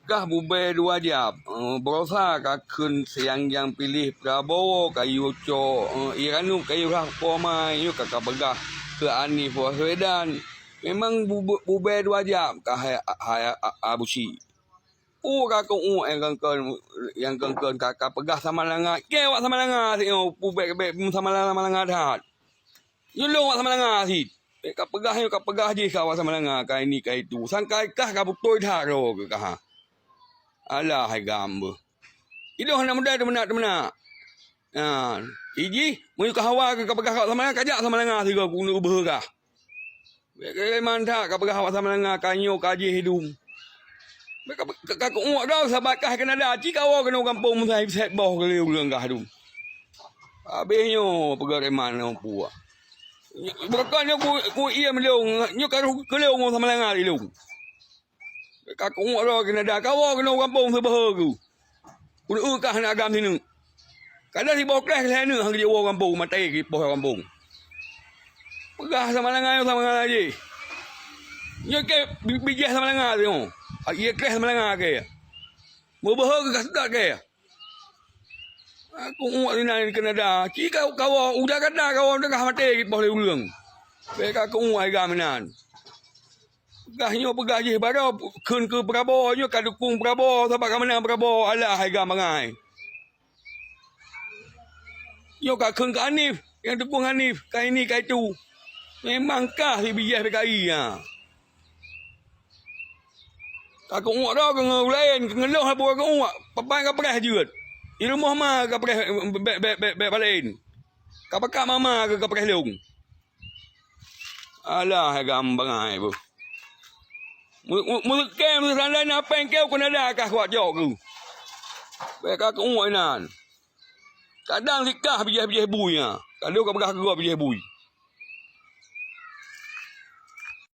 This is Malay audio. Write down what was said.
Kah bubai 2 jam. Berusaha kah kun siang yang pilih Prabowo kayu Iranu kayu Rahpomai yu kakak begah ke Anif Baswedan. Memang bubai 2 jam kah abusi. Kakak yang kengken kakak pegah sama langah. Kewak sama langah si bubai sama langah dah. Nyulung sama langah si. Kak pegah je kawak sama langah kai ni kai tu. Sangkai kah ka butoi dah ro ke kah. Alah hai gambar. Idoh nak muda tu benak. Iji mu ka hawa ke pegah kawak sama langah kajak sama langah si ko ubah kah. Mantap ka pegah kawak sama langah kanyo kaji hidung. Kak uak dah sahabat kah kena dah. Cik awak kena kampung saya set boh ke liu kah tu. Habisnya pegah reman puak. Bukannya ku ia melung, nyo karu kelung sama langah dilung. Kak uak dah kena dah. Kau kena kampung sebah ku. Ku kah nak agam sini. Kadang si boklah sana hang dia orang kampung matai ki poh kampung. Pegah sama langah je. Nyo ke bijih sama langah tu. Ia keras sama langah ke. Berbah ke sedap ke. Aku uak ni kena dah. Cik kau udah kata kau dah mati ki poh ulung. Beka aku uak gaminan. Pegahnya pegah je baru kun ke Prabowo nyo ka dukung Prabowo sebab ka menang Prabowo alah hai gam bangai. Yo ka kun ka Anif yang dukung Anif kai ni kai tu. Memangkah si bijih PKI ha. Aku uak dah ke lain ngeluh apa aku uak papai ka pres juga. Di rumah mah ka pres bek balain. Ka pakak mama ke pres lung. Alah gam bangai bu. Mu kem sandan apa yang kau kena dah kah kuat jok tu. Bek ka uak nan. Kadang sikah bijih bui ha. Kadang ka pegah ke bijih bui.